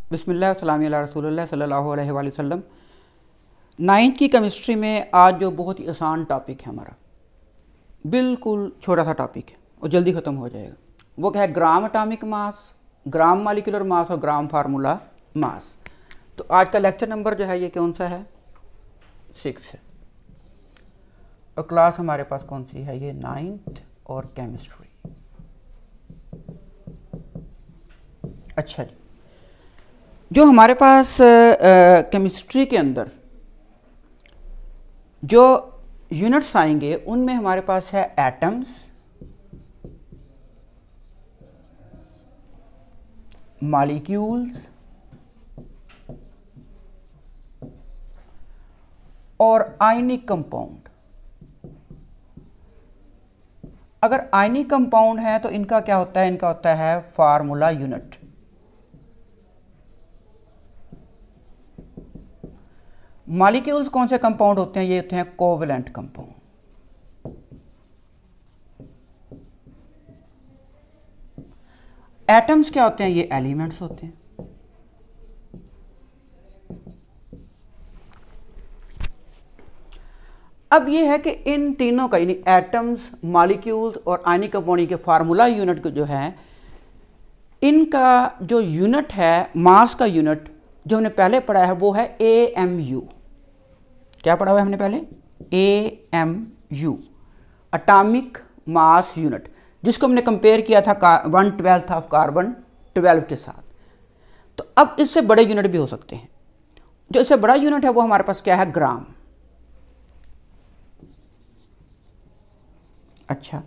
बिस्मिल्लाह सलामी अला रसूलिल्लाह सल्लल्लाहु अलैहि वसल्लम। नाइन्थ की केमिस्ट्री में आज जो बहुत ही आसान टॉपिक है हमारा, बिल्कुल छोटा सा टॉपिक है और जल्दी ख़त्म हो जाएगा। वो क्या है? ग्राम एटॉमिक मास, ग्राम मॉलिक्यूलर मास और ग्राम फार्मूला मास। तो आज का लेक्चर नंबर जो है ये कौन सा है? 6 है। और क्लास हमारे पास कौन सी है? ये 9th और केमिस्ट्री। अच्छा जी, जो हमारे पास केमिस्ट्री के अंदर जो यूनिट्स आएंगे उनमें हमारे पास है एटम्स, मॉलिक्यूल्स और आयनिक कंपाउंड। अगर आयनिक कंपाउंड है तो इनका क्या होता है? इनका होता है फार्मूला यूनिट। मॉलिक्यूल्स कौन से कंपाउंड होते हैं? ये होते हैं कोवेलेंट कंपाउंड। एटम्स क्या होते हैं? ये एलिमेंट्स होते हैं। अब ये है कि इन तीनों का, यानी एटम्स, मॉलिक्यूल्स और आयनिक कंपाउंड के फार्मूला यूनिट जो है, इनका जो यूनिट है, मास का यूनिट जो हमने पहले पढ़ा है वो है AMU। क्या पढ़ा हुआ है हमने पहले? AMU, एटॉमिक मास यूनिट, जिसको हमने कंपेयर किया था 1/12 ऑफ कार्बन 12 के साथ। तो अब इससे बड़े यूनिट भी हो सकते हैं। जो इससे बड़ा यूनिट है वो हमारे पास क्या है? ग्राम। अच्छा,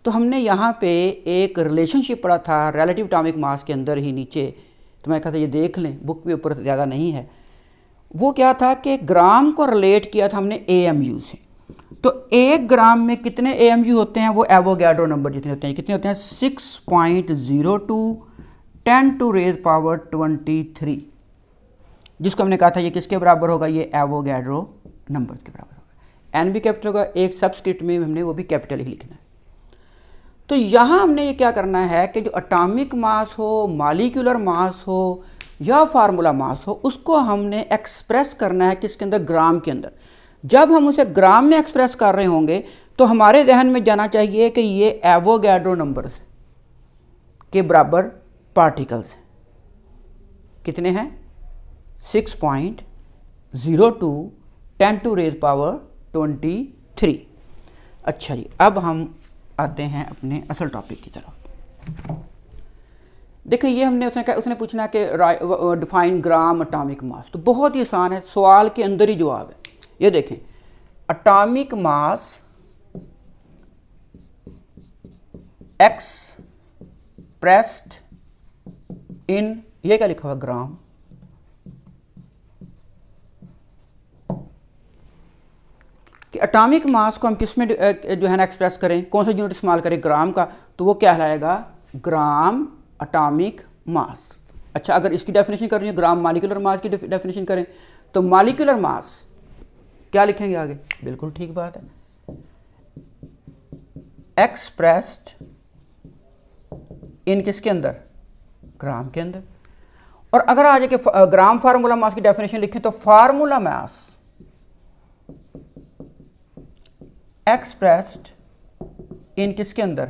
तो हमने यहाँ पे एक रिलेशनशिप पढ़ा था रिलेटिव एटॉमिक मास के अंदर ही नीचे, तो मैं कहता ये देख लें, बुक के ऊपर ज़्यादा नहीं है। वो क्या था कि ग्राम को रिलेट किया था हमने AMU से। तो 1 ग्राम में कितने AMU होते हैं? वो एवोगैड्रो नंबर जितने होते हैं। कितने होते हैं? 6.02 10⁻23, जिसको हमने कहा था ये किसके बराबर होगा? ये एवोगैड्रो नंबर के बराबर होगा। N भी कैपिटल होगा, एक सबस्क्रिप्ट में हमने वो भी कैपिटल ही लिखना है। तो यहाँ हमने ये क्या करना है कि जो एटॉमिक मास हो, मॉलिक्यूलर मास हो या फार्मूला मास हो, उसको हमने एक्सप्रेस करना है किसके अंदर? ग्राम के अंदर। जब हम उसे ग्राम में एक्सप्रेस कर रहे होंगे तो हमारे जहन में जाना चाहिए कि ये एवोगैड्रो नंबर्स के बराबर पार्टिकल्स हैं। कितने हैं? 6.02 10⁻23। अच्छा जी, अब हम आते हैं अपने असल टॉपिक की तरफ। देखिए, ये हमने उसने पूछना कि डिफाइन ग्राम एटॉमिक मास। तो बहुत ही आसान है, सवाल के अंदर ही जवाब है। ये देखें, एटॉमिक मास एक्सप्रेस्ड इन, ये क्या लिखा हुआ? ग्राम। कि एटॉमिक मास को हम किस में जो है ना एक्सप्रेस करें, कौन सा यूनिट इस्तेमाल करें? ग्राम का। तो वो क्या कहलाएगा? ग्राम एटॉमिक मास। अच्छा, अगर इसकी डेफिनेशन करनी है, ग्राम मॉलिक्यूलर मास की डेफिनेशन करें, तो मॉलिक्यूलर मास क्या लिखेंगे आगे? बिल्कुल ठीक बात है, एक्सप्रेस्ड इन किसके अंदर? ग्राम के अंदर। और अगर आ जाए ग्राम फार्मूला मास की डेफिनेशन लिखें तो फार्मूला मास एक्सप्रेस्ड इन किसके अंदर?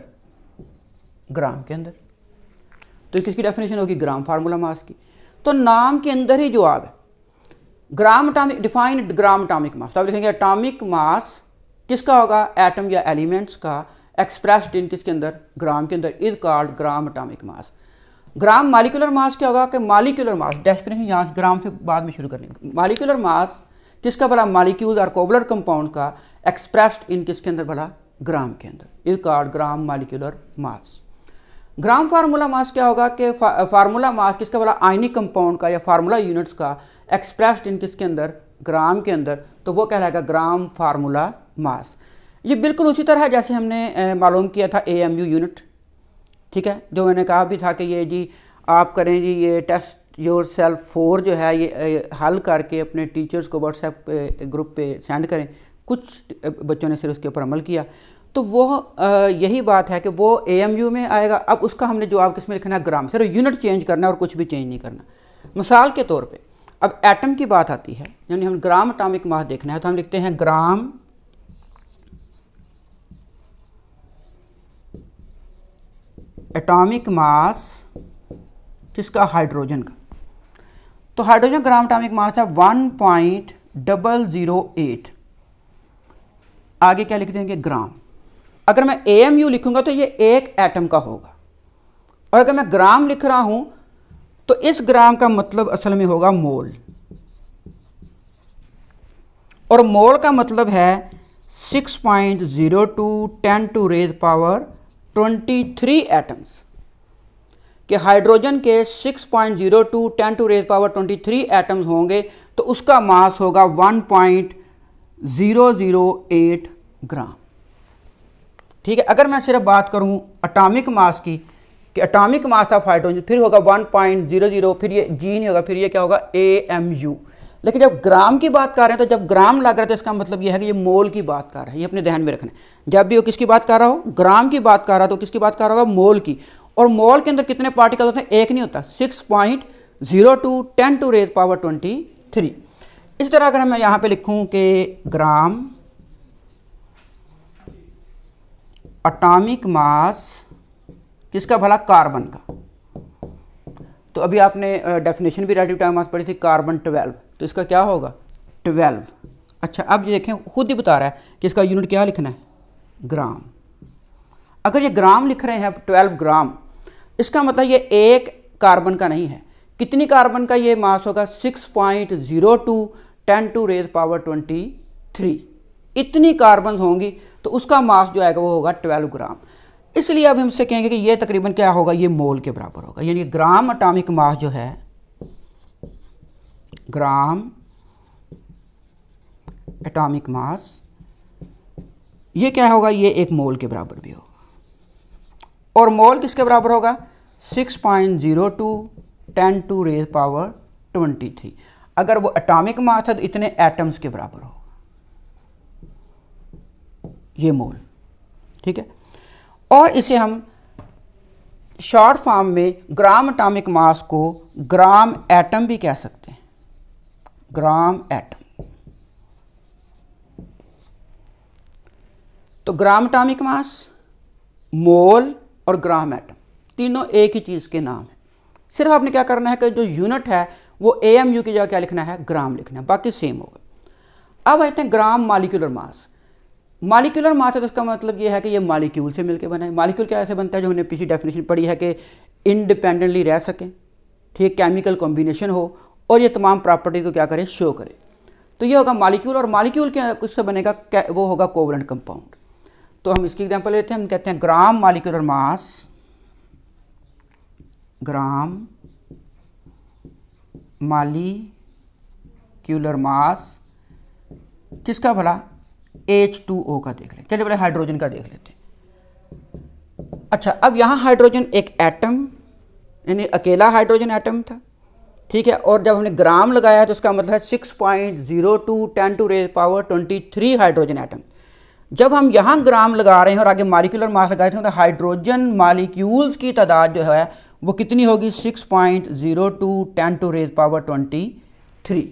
ग्राम के अंदर। तो किसकी डेफिनेशन होगी? ग्राम फार्मूला मास की। तो नाम के अंदर ही जवाब है। ग्राम एटॉमिक, डिफाइंड ग्राम एटॉमिक मास। तो आप लिखेंगे एटॉमिक मास किसका होगा? एटम या एलिमेंट्स का, एक्सप्रेस्ड इन किसके अंदर? ग्राम के अंदर, is called gram atomic mass. Gram molecular mass क्या होगा? कि मॉलिक्यूलर मास, डेफिनेशन यहाँ से ग्राम से बाद में शुरू करनी। मॉलिक्यूलर मास किसका भला? मॉलिक्यूल और कोवलेंट कंपाउंड का, एक्सप्रेस्ड इन किसके अंदर भला? ग्राम के अंदर, is called gram molecular mass. Gram formula mass क्या होगा? कि फार्मूला मास किसका भला? आयनिक कंपाउंड का या फार्मूला यूनिट्स का, एक्सप्रेस्ड इन किसके अंदर? ग्राम के अंदर। तो वो कहलाएगा ग्राम फार्मूला मास। ये बिल्कुल उसी तरह है जैसे हमने मालूम किया था AMU यूनिट। ठीक है, जो मैंने कहा भी था कि ये जी आप करें जी ये टेस्ट योर सेल्फ 4 जो है ये हल करके अपने टीचर्स को व्हाट्सएप ग्रुप पे सेंड करें। कुछ बच्चों ने फिर उसके ऊपर अमल किया। तो वो यही बात है कि वो AMU में आएगा। अब उसका हमने जवाब किस में लिखना है? ग्राम। सिर्फ यूनिट चेंज करना है और कुछ भी चेंज नहीं करना। मिसाल के तौर पे अब एटम की बात आती है, यानी हम ग्राम एटॉमिक मास देखना है तो हम लिखते हैं ग्राम एटॉमिक मास किसका, हाइड्रोजन का। तो हाइड्रोजन ग्राम एटॉमिक मास है 1.008। आगे क्या लिख देंगे, ग्राम। अगर मैं AMU लिखूंगा तो ये एक एटम का होगा, और अगर मैं ग्राम लिख रहा हूं तो इस ग्राम का मतलब असल में होगा मोल, और मोल का मतलब है 6.02 10⁻23 एटम्स। कि हाइड्रोजन के 6.02 10⁻23 एटम्स होंगे तो उसका मास होगा 1.008 ग्राम। ठीक है। अगर मैं सिर्फ बात करूं एटॉमिक मास की कि एटॉमिक मास ऑफ हाइड्रोजन, फिर होगा 1.00, फिर ये जी नहीं होगा, फिर ये क्या होगा, AMU। लेकिन जब ग्राम की बात कर रहे हैं तो जब ग्राम लग रहा है तो इसका मतलब यह है कि ये मोल की बात कर रहा है। ये अपने ध्यान में रखना है, जब भी वो किसकी बात कर रहा हो, ग्राम की बात कर रहा तो किसकी बात कर रहा होगा, मोल की। और मोल के अंदर कितने पार्टिकल होते हैं, एक नहीं होता, 6.02 10⁻23। इसी तरह अगर मैं यहाँ पे लिखूँ कि ग्राम एटॉमिक मास किसका भला, कार्बन का। तो अभी आपने डेफिनेशन भी रिलेटिव टाइम मास पढ़ी थी, कार्बन 12, तो इसका क्या होगा 12। अच्छा, अब ये देखें खुद ही बता रहा है कि इसका यूनिट क्या लिखना है, ग्राम। अगर ये ग्राम लिख रहे हैं 12 ग्राम, इसका मतलब ये एक कार्बन का नहीं है। कितनी कार्बन का ये मास होगा, 6.02 10⁻23। इतनी कार्बन होंगी तो उसका मास जो आएगा वो होगा 12 ग्राम। इसलिए अब हमसे कहेंगे कि ये तकरीबन क्या होगा, ये मोल के बराबर होगा। यानी ग्राम एटॉमिक मास जो है, ग्राम एटॉमिक मास, ये क्या होगा, ये एक मोल के बराबर भी होगा। और मोल किसके बराबर होगा, 6.02 10⁻23। अगर वो एटॉमिक मास है तो इतने एटम्स के बराबर होगा, ये मोल। ठीक है। और इसे हम शॉर्ट फॉर्म में ग्राम एटॉमिक मास को ग्राम एटम भी कह सकते हैं, ग्राम एटम। तो ग्राम एटॉमिक मास, मोल और ग्राम एटम तीनों एक ही चीज़ के नाम है। सिर्फ आपने क्या करना है कि जो यूनिट है वो AMU की जगह क्या लिखना है, ग्राम लिखना है, बाकी सेम होगा। अब आते हैं gram molecular mass. Molecular mass है तो इसका मतलब ये है कि ये मॉलिक्यूल से मिलकर बना है। मॉलिक्यूल क्या ऐसे बनता है, जो हमने पिछली डेफिनेशन पढ़ी है कि इंडिपेंडेंटली रह सकें, ठीक, केमिकल कॉम्बिनेशन हो और ये तमाम प्रॉपर्टी को क्या करे, शो करे। तो ये होगा मॉलिक्यूल। और मॉलिक्यूल क्या किससे बनेगा, वो होगा कोवलेंट कंपाउंड। तो हम इसकी एग्जांपल लेते हैं, हम कहते हैं gram molecular mass, gram molecular mass किसका भला, H2O का देख लें। चलिए पहले हाइड्रोजन का देख लेते हैं। अच्छा, अब यहाँ हाइड्रोजन एक एटम, यानी अकेला हाइड्रोजन एटम था, ठीक है। और जब हमने ग्राम लगाया तो उसका मतलब है 6.02 10⁻23 हाइड्रोजन एटम। जब हम यहाँ ग्राम लगा रहे हैं और आगे मॉलिक्यूलर मास लगाए थे तो हाइड्रोजन मॉलिक्यूल्स की तादाद जो है वो कितनी होगी, 6.02 10⁻23।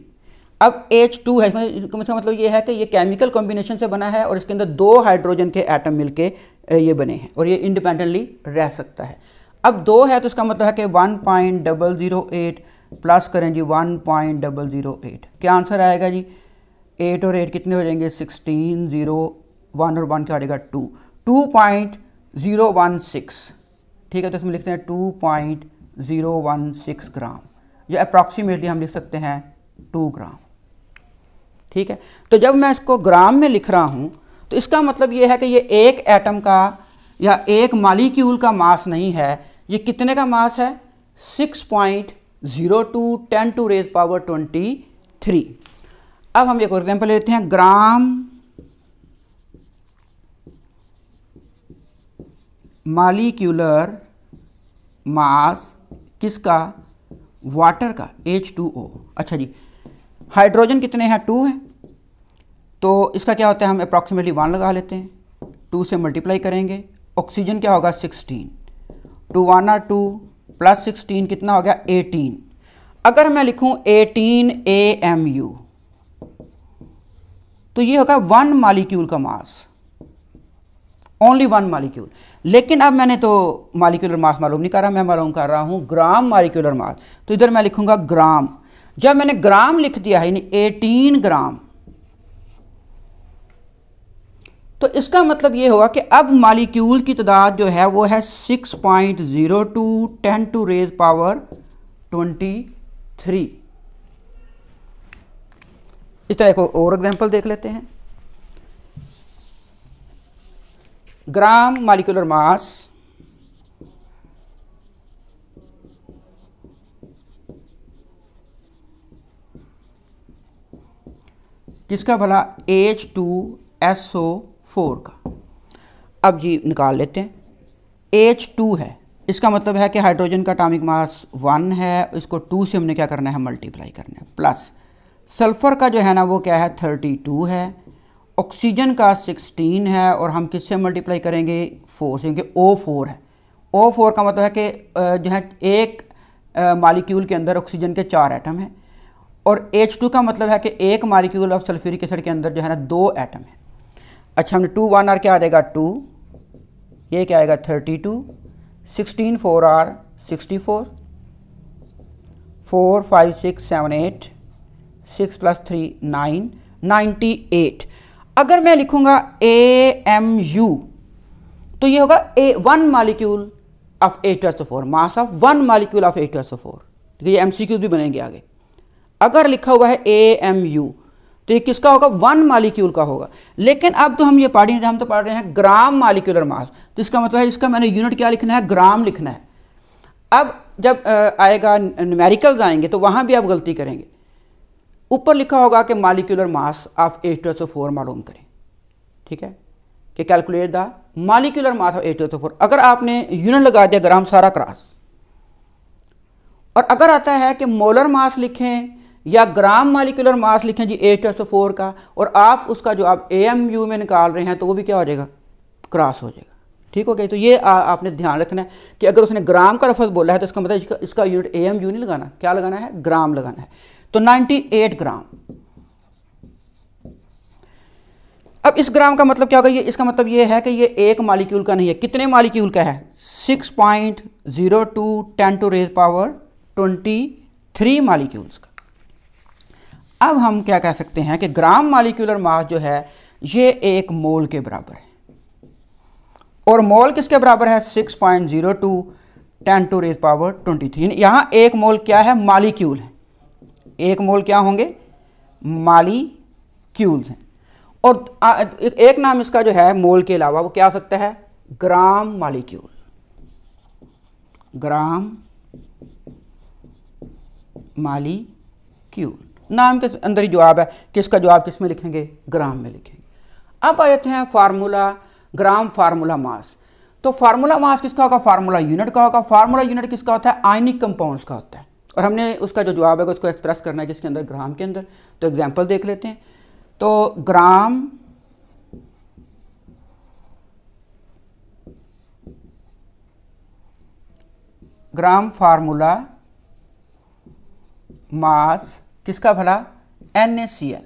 अब H2 है, इसका मतलब ये है कि ये केमिकल कॉम्बिनेशन से बना है और इसके अंदर दो हाइड्रोजन के एटम मिलके ये बने हैं और ये इंडिपेंडेंटली रह सकता है। अब दो है तो इसका मतलब है कि 1.008 प्लस करें जी 1.008, क्या आंसर आएगा जी, 8 और 8 कितने हो जाएंगे, 16, 0, 1 और 1 क्या आ जाएगा 2, 2.016। ठीक है, तो इसमें लिखते हैं 2.016 ग्राम, या अप्रॉक्सीमेटली हम लिख सकते हैं 2 ग्राम। ठीक है, तो जब मैं इसको ग्राम में लिख रहा हूं तो इसका मतलब ये है कि ये एक एटम का या एक मॉलिक्यूल का मास नहीं है, ये कितने का मास है, 6.02 10⁻23। अब हम एक और एग्जांपल लेते हैं, ग्राम मॉलिक्यूलर मास किसका, वाटर का, H2O। अच्छा जी, हाइड्रोजन कितने हैं, 2 हैं, तो इसका क्या होता है, हम अप्रॉक्सीमेटली 1 लगा लेते हैं, 2 से मल्टीप्लाई करेंगे, ऑक्सीजन क्या होगा 16, 2 1 2 प्लस 16 कितना हो गया 18। अगर मैं लिखूं 18 AMU तो ये होगा 1 मॉलिक्यूल का मास, ओनली 1 मॉलिक्यूल। लेकिन अब मैंने तो मॉलिक्यूलर मास मालूम नहीं कर रहा, मैं मालूम कर रहा हूं ग्राम मॉलिक्यूलर मास। तो इधर मैं लिखूंगा ग्राम। जब मैंने ग्राम लिख दिया है, यानी 18 ग्राम, तो इसका मतलब ये होगा कि अब मॉलिक्यूल की तादाद जो है वो है 6.02 10 टू रेज पावर 23। इस तरह को और एग्जांपल देख लेते हैं। ग्राम मॉलिक्यूलर मास किसका भला, H2SO4 का। अब जी निकाल लेते हैं। H2 है, इसका मतलब है कि हाइड्रोजन का एटॉमिक मास 1 है, इसको 2 से हमने क्या करना है, मल्टीप्लाई करना है। प्लस सल्फ़र का जो है ना वो क्या है, 32 है। ऑक्सीजन का 16 है, और हम किससे मल्टीप्लाई करेंगे, 4 से, क्योंकि O4 है। O4 का मतलब है कि जो है एक मॉलिक्यूल के अंदर ऑक्सीजन के 4 एटम हैं, और H2 का मतलब है कि एक मॉलिक्यूल ऑफ सल्फ्यूरिक एसिड के अंदर जो है ना 2 एटम है। अच्छा, हमने 2 1 आर क्या आ जाएगा 2, ये क्या आएगा 32, 16 4 आर 64, 4 5 6 7 8, 6 + 3 9, 98। अगर मैं लिखूंगा AMU तो ये होगा 1 molecule of H2SO4, mass of 1 molecule of H2SO4। ठीक है, ये MCQ भी बनेंगे आगे। अगर लिखा हुआ है AMU तो ये किसका होगा, 1 मॉलिक्यूल का होगा। लेकिन अब तो हम ये पढ़ नहीं रहे, हम तो पढ़ रहे हैं ग्राम मॉलिक्यूलर मास। तो इसका मतलब है इसका मैंने यूनिट क्या लिखना है, ग्राम लिखना है। अब जब आएगा न्यूमेरिकल्स आएंगे तो वहाँ भी आप गलती करेंगे। ऊपर लिखा होगा कि मॉलिक्यूलर मास ऑफ H2SO4 मालूम करें। ठीक है, कि calculate the molecular mass of H2SO4। अगर आपने यूनिट लगा दिया ग्राम सारा क्रॉस, और अगर आता है कि मोलर मास लिखें या ग्राम मॉलिक्यूलर मास लिखें जी H2SO4 का, और आप उसका जो आप AMU में निकाल रहे हैं तो वो भी क्या हो जाएगा, क्रॉस हो जाएगा। ठीक हो गया। तो ये आपने ध्यान रखना है कि अगर उसने ग्राम का लफ्ज़ बोला है तो इसका मतलब इसका यूनिट AMU नहीं लगाना, क्या लगाना है, ग्राम लगाना है। तो 98 ग्राम। अब इस ग्राम का मतलब क्या होगा, ये इसका मतलब ये है कि ये एक मॉलिक्यूल का नहीं है, कितने मॉलिक्यूल का है, 6.02 10 टू रेज पावर 23 मॉलिक्यूल्स का। अब हम क्या कह सकते हैं कि ग्राम मॉलिक्यूलर मास जो है ये 1 मोल के बराबर है, और मोल किसके बराबर है, 6.02 10 टू रेज पावर 23। यहाँ 1 मोल क्या है, मॉलिक्यूल है। 1 मोल क्या होंगे, मॉलिक्यूल्स हैं। और एक नाम इसका जो है मोल के अलावा वो क्या हो सकता है, ग्राम मॉलिक्यूल। ग्राम मॉलिक्यूल नाम के अंदर ही जवाब है, किसका जवाब किस में लिखेंगे, ग्राम में लिखेंगे। अब आते हैं फार्मूला, ग्राम फार्मूला मास। तो फार्मूला मास किसका होगा, फार्मूला यूनिट का होगा। फार्मूला यूनिट किसका होता है, आयनिक कंपाउंड्स का होता है, और हमने उसका जो जवाब है उसको एक्सप्रेस करना है किसके अंदर, ग्राम के अंदर। तो एग्जांपल देख लेते हैं। तो ग्राम फार्मूला मास किसका भला, NaCl।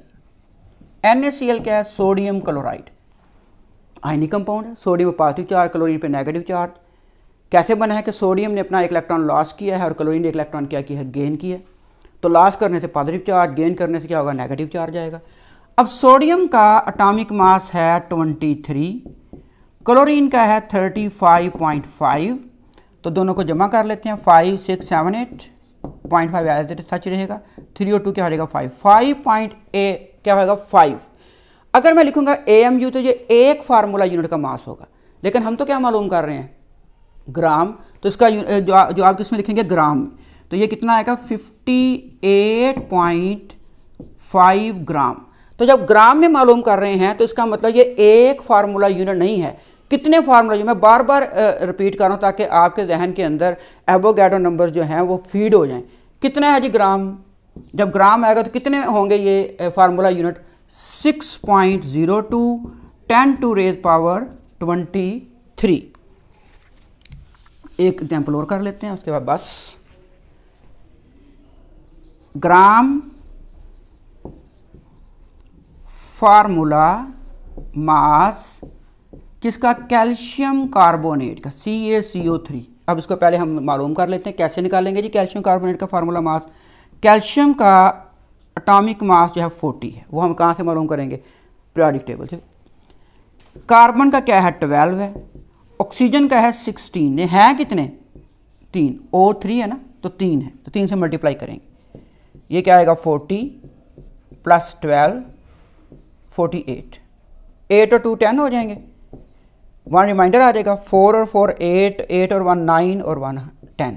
NaCl क्या है, सोडियम क्लोराइड, आयनिक कंपाउंड है। सोडियम पे पॉजिटिव चार्ज, क्लोरीन पे नेगेटिव चार्ज। कैसे बना है कि सोडियम ने अपना 1 इलेक्ट्रॉन लॉस किया है और क्लोरीन ने 1 इलेक्ट्रॉन क्या किया है, गेन किया है। तो लॉस करने से पॉजिटिव चार्ज, गेन करने से क्या होगा, नेगेटिव चार्ज आएगा। अब सोडियम का एटॉमिक मास है 23, क्लोरीन का है 35.5। तो दोनों को जमा कर लेते हैं, 5 6 7 8 0.5 एज इट सच रहेगा, 3 और 2 क्या हो जाएगा 5, 5.8 क्या होगा 5। अगर मैं लिखूंगा AMU तो ये एक फार्मूला यूनिट का मास होगा, लेकिन हम तो क्या मालूम कर रहे हैं, ग्राम। तो इसका जो आप किस में लिखेंगे, ग्राम में। तो ये कितना आएगा 58.5 ग्राम। तो जब ग्राम में मालूम कर रहे हैं तो इसका मतलब ये एक फार्मूला यूनिट नहीं है, कितने फार्मूला यूनिट। मैं बार बार रिपीट कर रहा हूँ ताकि आपके जहन के अंदर एवोगैड्रो नंबर जो हैं वो फीड हो जाएं। कितना है जी ग्राम, जब ग्राम आएगा तो कितने होंगे ये formula unit, 6.02 10 to raise power 23। एक एग्जाम्पल और कर लेते हैं, उसके बाद बस ग्राम फार्मूला मास किसका, कैल्शियम कार्बोनेट का, CaCO3। अब इसको पहले हम मालूम कर लेते हैं कैसे निकालेंगे जी कैल्शियम कार्बोनेट का फार्मूला मास। कैल्शियम का एटॉमिक मास जो है 40 है, वो हम कहाँ से मालूम करेंगे, पीरियोडिक टेबल से। कार्बन का क्या है 12 है, ऑक्सीजन का है 16 है कितने 3, O3 है ना तो 3 है, तो 3 से मल्टीप्लाई करेंगे, ये क्या आएगा 40 + 12 48, 8 और 2 10 हो जाएंगे, 1 रिमाइंडर आ जाएगा, 4 और 4 8, 8 और 1 9 और 1 10,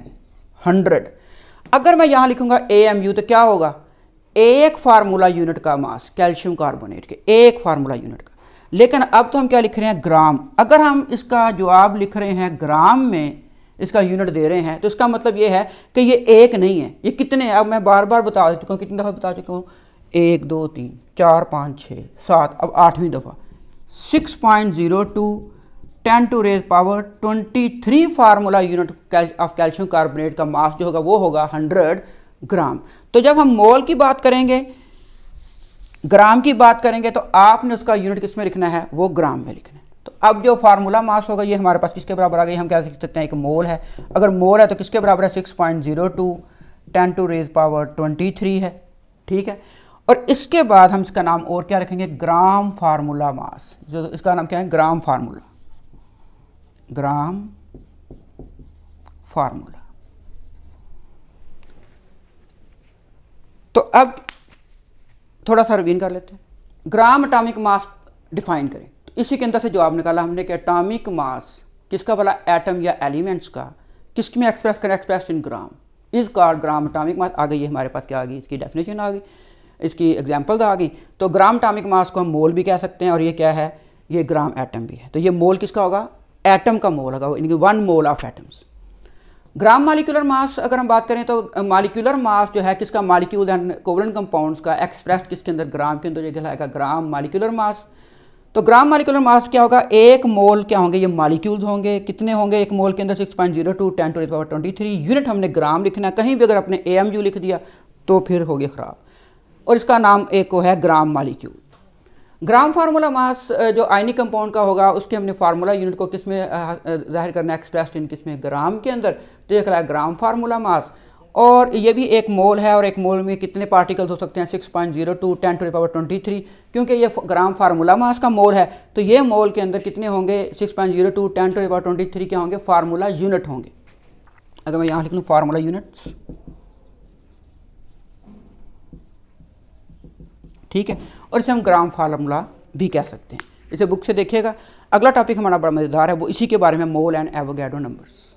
100। अगर मैं यहाँ लिखूंगा AMU तो क्या होगा, एक फार्मूला यूनिट का मास कैल्शियम कार्बोनेट के, एक फार्मूला यूनिट का। लेकिन अब तो हम क्या लिख रहे हैं, ग्राम। अगर हम इसका जवाब लिख रहे हैं ग्राम में, इसका यूनिट दे रहे हैं, तो इसका मतलब ये है कि ये एक नहीं है, ये कितने हैं। अब मैं बार बार बता चुका हूँ, कितनी दफ़ा बता चुका हूँ, 1 2 3 4 5 6 7, अब 8वीं दफ़ा 6.02 10⁻23 formula unit of calcium carbonate का मास जो होगा वो होगा 100 ग्राम। तो जब हम मोल की बात करेंगे, ग्राम की बात करेंगे, तो आपने उसका यूनिट किस में लिखना है, वो ग्राम में लिखना है। तो अब जो फार्मूला मास होगा ये हमारे पास किसके बराबर आ गई, हम क्या लिख सकते हैं, एक मोल है। अगर मोल है तो किसके बराबर है, 6.02 10⁻23 है, ठीक है। और इसके बाद हम इसका नाम और क्या रखेंगे, ग्राम फार्मूला मास, जो इसका नाम क्या है, ग्राम फार्मूला, ग्राम फार्मूला। तो अब थोड़ा सा रिवीजन कर लेते हैं। ग्राम एटॉमिक मास डिफाइन करें, तो इसी के अंदर से जवाब निकाला हमने कि एटॉमिक मास किसका भला, एटम या एलिमेंट्स का, किस में एक्सप्रेस करें, express in gram, is called gram atomic mass. आ गई है हमारे पास, क्या आ गई, इसकी डेफिनेशन आ गई, इसकी एग्जाम्पल्स आ गई। तो ग्राम एटॉमिक मास को हम मोल भी कह सकते हैं, और ये क्या है, ये ग्राम एटम भी है। तो ये मोल किसका होगा, एटम का मोल होगा, यानी 1 mole of atoms. Gram molecular mass अगर हम बात करें तो मॉलिक्यूलर मास जो है किसका, मॉलिक्यूल एंड कोवलेंट कंपाउंड्स का, एक्सप्रेस्ड किसके अंदर, ग्राम के अंदर, ये कहलाएगा ग्राम मॉलिक्यूलर मास। तो ग्राम मॉलिक्यूलर मास क्या होगा, एक मोल क्या होंगे, ये मॉलिक्यूल्स होंगे, कितने होंगे एक मोल के अंदर, 6.02 10⁻23 यूनिट हमने ग्राम लिखना है। कहीं भी अगर अपने AMU लिख दिया तो फिर हो गया ख़राब, और इसका नाम एक को है ग्राम मॉलिक्यूल। ग्राम फार्मूला मास जो आयनिक कंपाउंड का होगा, उसके हमने फार्मूला यूनिट को किस में जाहिर करना है, एक्सप्रेस्ड इन किस में, ग्राम के अंदर, तो ये कहलाएगा ग्राम फार्मूला मास। और ये भी एक मोल है, और एक मोल में कितने पार्टिकल्स हो सकते हैं, 6.02 10⁻23, क्योंकि ये ग्राम फार्मूला मास का मोल है, तो ये मोल के अंदर कितने होंगे, 6.02 10⁻23 क्या होंगे, फार्मूला यूनिट होंगे। अगर मैं यहाँ लिख लूँ फार्मूला यूनिट्स, ठीक है, और इसे हम ग्राम फार्मूला भी कह सकते हैं। इसे बुक से देखिएगा। अगला टॉपिक हमारा बड़ा मज़ेदार है, वो इसी के बारे में, मोल एंड एवोगैड्रो नंबर्स।